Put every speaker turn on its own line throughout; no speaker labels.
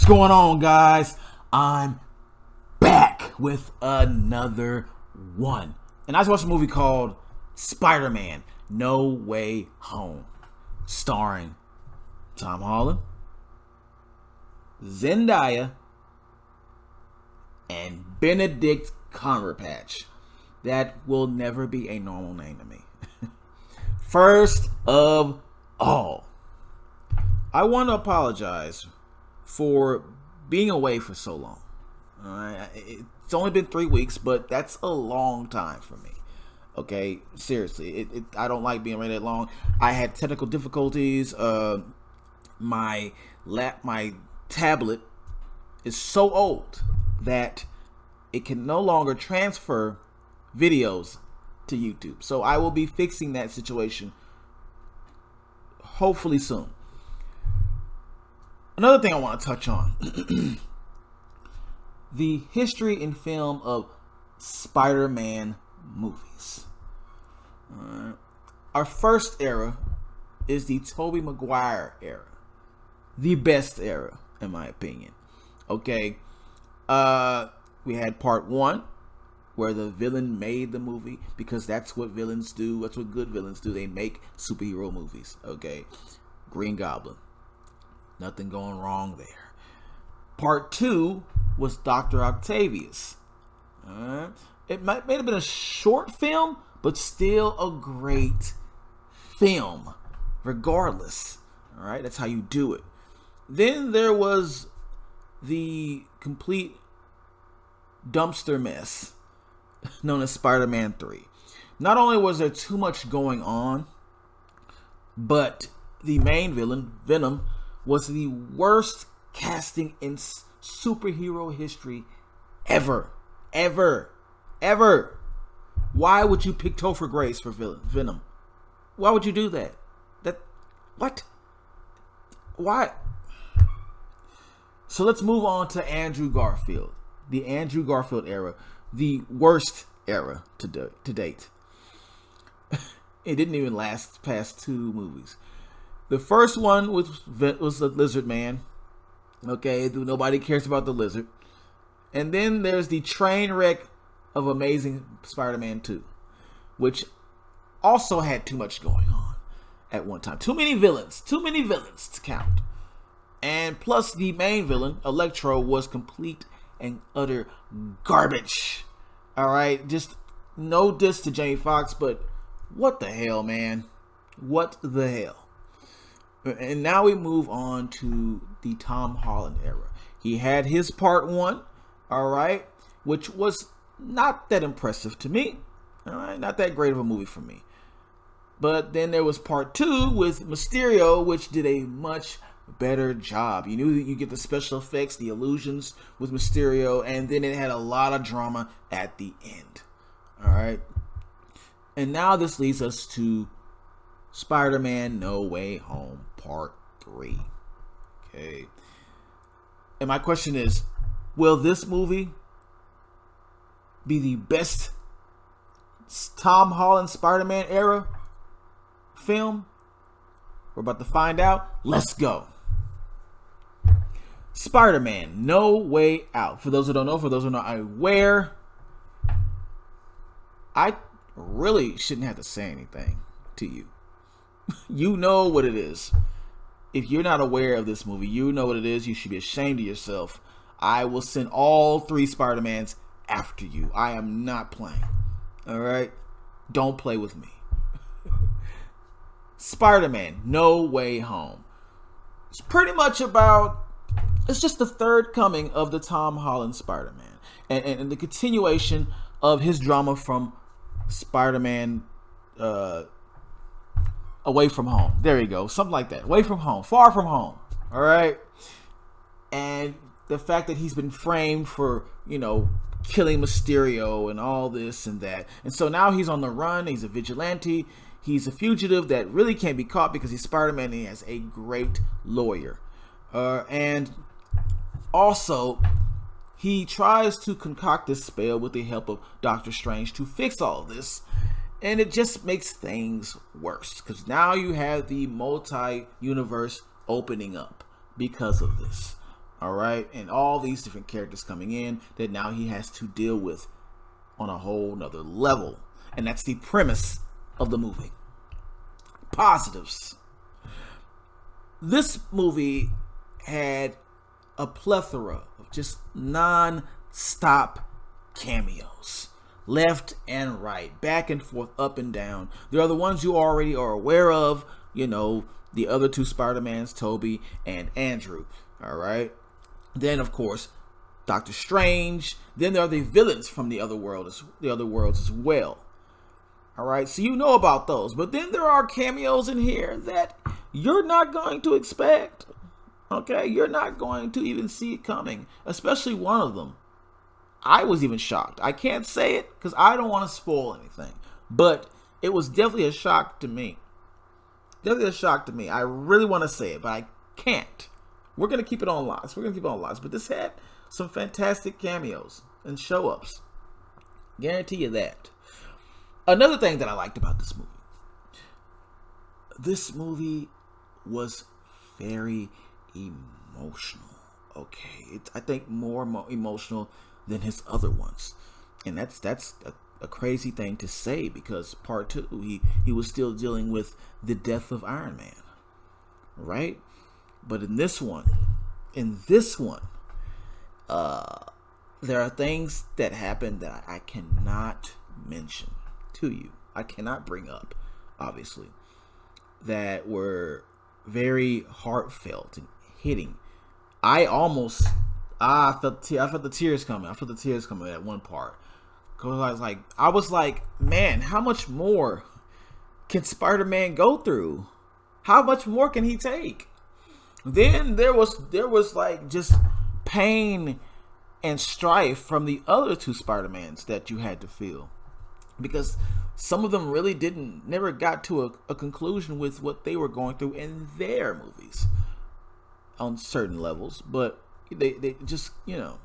What's going on, guys? I'm back with another one. And I just watched a movie called Spider-Man No Way Home, starring Tom Holland, Zendaya, and Benedict Cumberbatch. That will never be a normal name to me. First of all, I want to apologize for being away for so long. It's only been 3 weeks, but that's a long time for me. Okay, seriously, I don't like being away that long. I had technical difficulties. My tablet is so old that it can no longer transfer videos to YouTube. So I will be fixing that situation hopefully soon. Another thing I want to touch on. The history and film of Spider-Man movies. Our first era is the Tobey Maguire era. The best era, in my opinion. Okay. We had part 1, where the villain made the movie, because that's what villains do. That's what good villains do. They make superhero movies. Okay. Green Goblin. Nothing going wrong there. Part 2 was Dr. Octavius. It may have been a short film, but still a great film, regardless. All right, that's how you do it. Then there was the complete dumpster mess known as Spider-Man 3. Not only was there too much going on, but the main villain, Venom, was the worst casting in superhero history ever. Why would you pick Topher Grace for Venom? Why would you do that? What? Why? So let's move on to Andrew Garfield. The Andrew Garfield era. The worst era to date. It didn't even last past 2 movies. The first one was the Lizard Man. Okay, nobody cares about the lizard. And then there's the train wreck of Amazing Spider-Man 2, which also had too much going on at one time. Too many villains to count. And plus the main villain, Electro, was complete and utter garbage. Alright, just no diss to Jamie Foxx, but what the hell, man? What the hell? And now we move on to the Tom Holland era. He had his part 1, alright, which was not that impressive to me. Alright, not that great of a movie for me. But then there was part 2 with Mysterio, which did a much better job. You knew that you get the special effects, the illusions with Mysterio, and then it had a lot of drama at the end. Alright. And now this leads us to Spider-Man No Way Home Part 3. Okay. And my question is, will this movie be the best Tom Holland Spider-Man era film? We're about to find out. Let's go. Spider-Man No Way Out. For those who don't know, for those who are not aware, I really shouldn't have to say anything to you. You know what it is. If you're not aware of this movie, you know what it is. You should be ashamed of yourself. I will send all 3 Spider-Mans after you. I am not playing. Alright? Don't play with me. Spider-Man No Way Home. It's pretty much about... It's just the third coming of the Tom Holland Spider-Man. And the continuation of his drama from Spider-Man... Away From Home. There you go. Something like that. Away From Home. Far From Home. All right. And the fact that he's been framed for, killing Mysterio and all this and that. And so now he's on the run. He's a vigilante. He's a fugitive that really can't be caught because he's Spider-Man and he has a great lawyer. And also, he tries to concoct this spell with the help of Doctor Strange to fix all of this. And it just makes things worse, because now you have the multi-universe opening up because of this. All right, and all these different characters coming in that now he has to deal with on a whole nother level. And that's the premise of the movie. Positives. This movie had a plethora of just non-stop cameos. Left and right, back and forth, up and down. There are the ones you already are aware of, you know, the other two Spider-Mans, Tobey and Andrew. All right. Then, of course, Doctor Strange. Then there are the villains from the other worlds as well. All right, so you know about those. But then there are cameos in here that you're not going to expect. Okay, you're not going to even see it coming, especially one of them. I was even shocked. I can't say it because I don't want to spoil anything, but it was definitely a shock to me. Definitely a shock to me. I really want to say it, but I can't. We're going to keep it on locks. But this had some fantastic cameos and show-ups. Guarantee you that. Another thing that I liked about this movie was very emotional. Okay, I think more emotional than his other ones, and that's a crazy thing to say because part 2 he was still dealing with the death of Iron Man, right? But in this one, there are things that happen that I cannot mention to you. I cannot bring up, obviously, that were very heartfelt and hitting. I felt the tears coming. I felt the tears coming at one part. Cause I was like, man, how much more can Spider-Man go through? How much more can he take? Then there was like just pain and strife from the other two Spider-Mans that you had to feel. Because some of them really never got to a conclusion with what they were going through in their movies on certain levels, but they just, you know,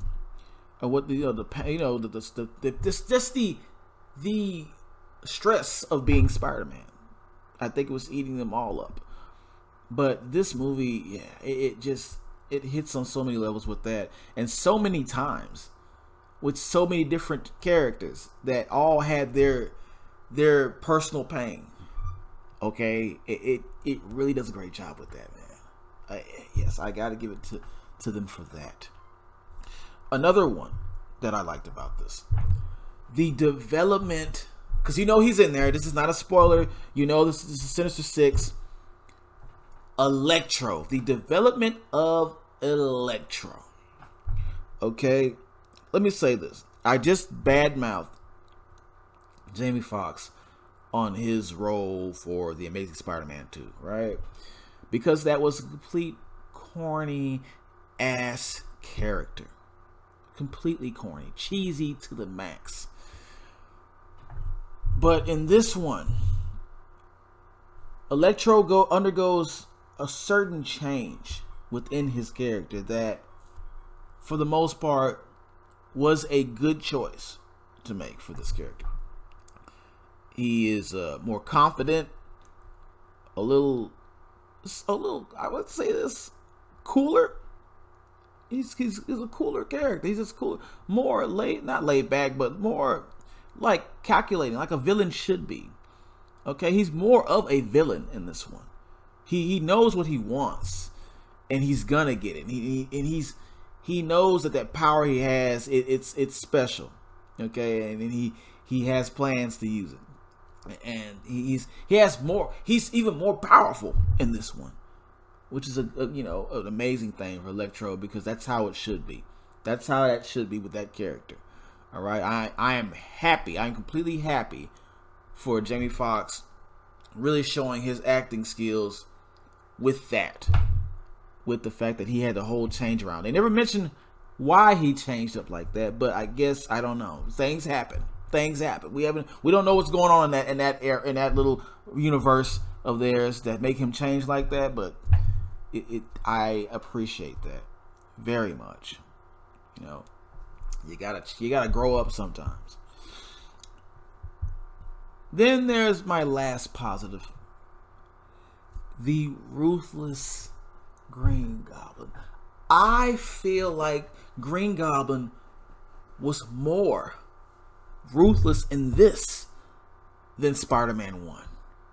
what the pain, you know, the stress of being Spider-Man. I think it was eating them all up. But this movie, yeah, it hits on so many levels with that, and so many times with so many different characters that all had their personal pain. Okay, it really does a great job with that, man. Yes, I gotta give it to them for that. Another one that I liked about this, the development, because you know he's in there. This is not a spoiler. You know this is Sinister Six. Electro, the development of Electro. Okay, let me say this. I just badmouthed Jamie Foxx on his role for The Amazing Spider-Man 2, right? Because that was a complete corny ass character. Completely corny, cheesy to the max. But in this one, Electro undergoes a certain change within his character that, for the most part, was a good choice to make for this character. He is more confident, a little, I would say this, cooler. He's a cooler character. He's just cool, more not laid back, but more like calculating, like a villain should be. Okay, he's more of a villain in this one. He knows what he wants, and he's gonna get it. He knows that power he has, it's special. Okay, and he has plans to use it, and he has more. He's even more powerful in this one, which is an amazing thing for Electro, because that's how it should be. That's how that should be with that character. All right, I am happy. I am completely happy for Jamie Foxx really showing his acting skills with that, with the fact that he had the whole change around. They never mentioned why he changed up like that, but I guess, I don't know. Things happen. We don't know what's going on in that little universe of theirs that make him change like that, but I appreciate that very much. You know, you gotta grow up sometimes. Then there's my last positive. The Ruthless Green Goblin. I feel like Green Goblin was more ruthless in this than Spider-Man 1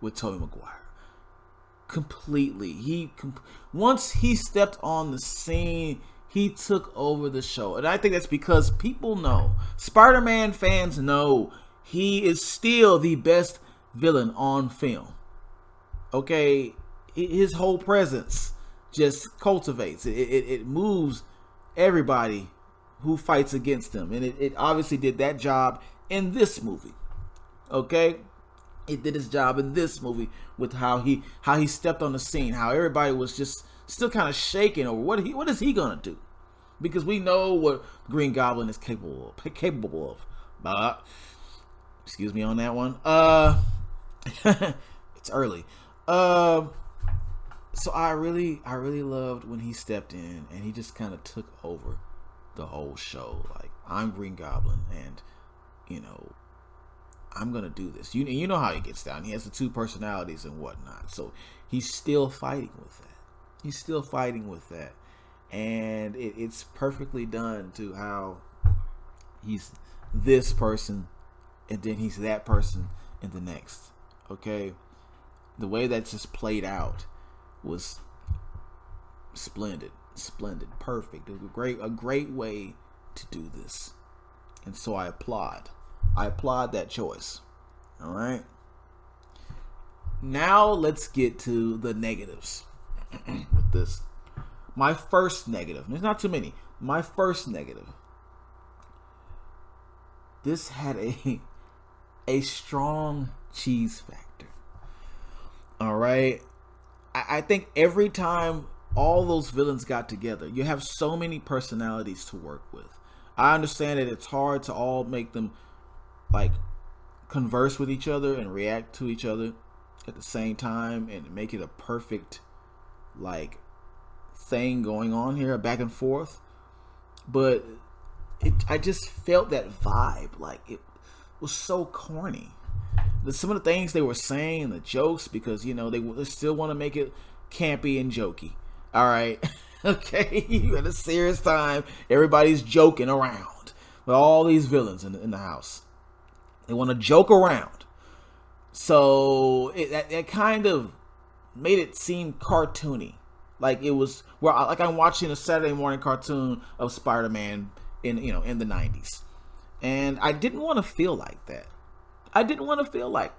with Tobey Maguire. Completely. Once he stepped on the scene, he took over the show. And I think that's because people know, Spider-Man fans know, he is still the best villain on film. Okay? His whole presence just cultivates. It moves everybody who fights against him. And it obviously did that job in this movie. Okay? It did his job in this movie with how he stepped on the scene, how everybody was just still kind of shaking over what is he gonna do, because we know what Green Goblin is capable of. Excuse me on that one. It's early. So I really loved when he stepped in and he just kind of took over the whole show. Like, I'm Green Goblin, and I'm gonna do this. You know how he gets down. He has the two personalities and whatnot. So he's still fighting with that. And it's perfectly done to how he's this person and then he's that person in the next. Okay? The way that just played out was splendid, perfect. It was a great way to do this. And so I applaud that choice. All right. Now let's get to the negatives with this. My first negative. There's not too many. My first negative. This had a strong cheese factor. All right. I think every time all those villains got together, you have so many personalities to work with. I understand that it's hard to all make them like converse with each other and react to each other at the same time and make it a perfect like thing going on here, back and forth. But I just felt that vibe, like it was so corny. Some of the things they were saying, the jokes, because they still want to make it campy and jokey. All right. Okay, you had a serious time. Everybody's joking around with all these villains in the house. They want to joke around. So that kind of made it seem cartoony. Like it was, like I'm watching a Saturday morning cartoon of Spider-Man in the 90s. And I didn't want to feel like that. I didn't feel like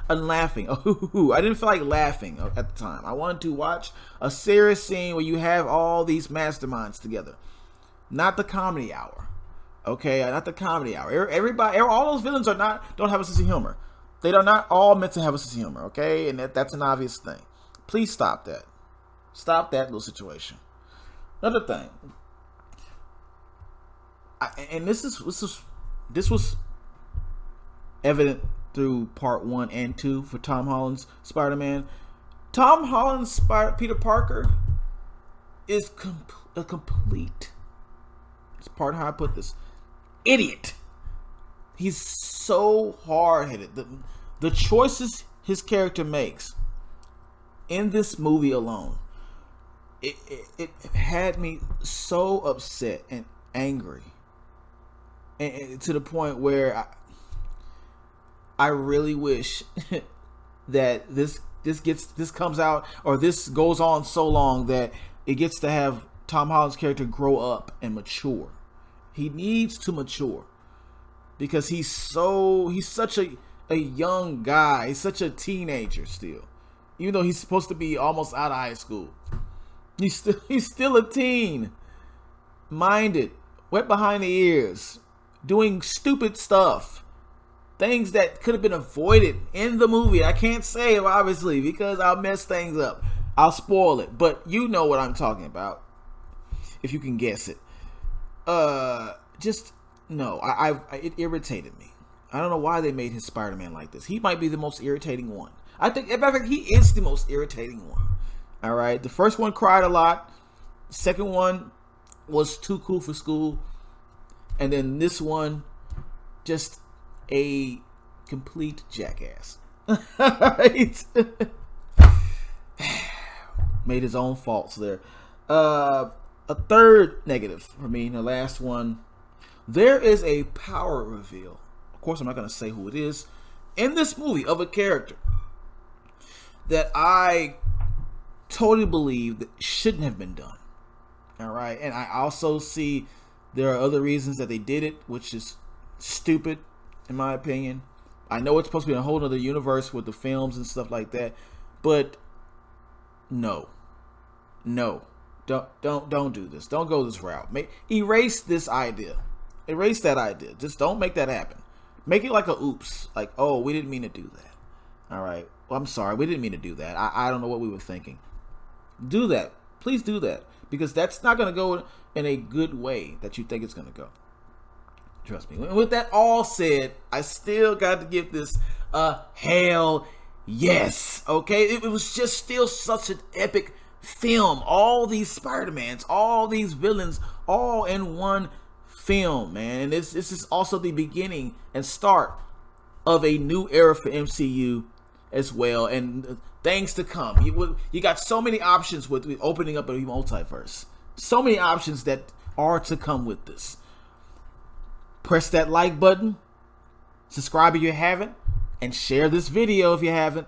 I'm laughing. I didn't feel like laughing at the time. I wanted to watch a serious scene where you have all these masterminds together. Not the comedy hour. Okay, not the comedy hour. Everybody, all those villains don't have a sense of humor. They are not all meant to have a sense of humor. Okay, and that's an obvious thing. Please stop that. Stop that little situation. Another thing, and this was evident through part 1 and 2 for Tom Holland's Spider-Man. Tom Holland's Peter Parker is a complete, it's part of how I put this, idiot. He's so hard-headed. The choices his character makes in this movie alone, it had me so upset and angry, and to the point where I really wish that this comes out, or this goes on so long that it gets to have Tom Holland's character grow up and mature. He needs to mature because he's such a young guy. He's such a teenager still, even though he's supposed to be almost out of high school. He's still a teen, minded, wet behind the ears, doing stupid stuff. Things that could have been avoided in the movie. I can't say it, obviously, because I'll mess things up. I'll spoil it. But you know what I'm talking about, if you can guess it. It irritated me. I don't know why they made his Spider-Man like this. He might be the most irritating one. I think, in fact, he is the most irritating one. All right. The first one cried a lot. The second one was too cool for school. And then this one, just a complete jackass. Right? Made his own faults there. A third negative for me, the last one. There is a power reveal. Of course, I'm not going to say who it is in this movie of a character that I totally believe that shouldn't have been done. All right, and I also see there are other reasons that they did it, which is stupid, in my opinion. I know it's supposed to be a whole other universe with the films and stuff like that, but no, don't do this. Don't go this route. Erase this idea. Erase that idea. Just don't make that happen. Make it like a oops, like, oh, we didn't mean to do that. All right, well, I'm sorry, we didn't mean to do that. I don't know what we were thinking. Do that. Please do that, because that's not going to go in a good way that you think it's going to go. Trust me. With that all said, I still got to give this a hell yes. Okay, it was just still such an epic film. All these Spider-Mans, all these villains, all in one film, man. And this is also the beginning and start of a new era for MCU as well, and things to come. You got so many options with opening up a multiverse. So many options that are to come with this. Press that like button, subscribe if you haven't, and share this video if you haven't.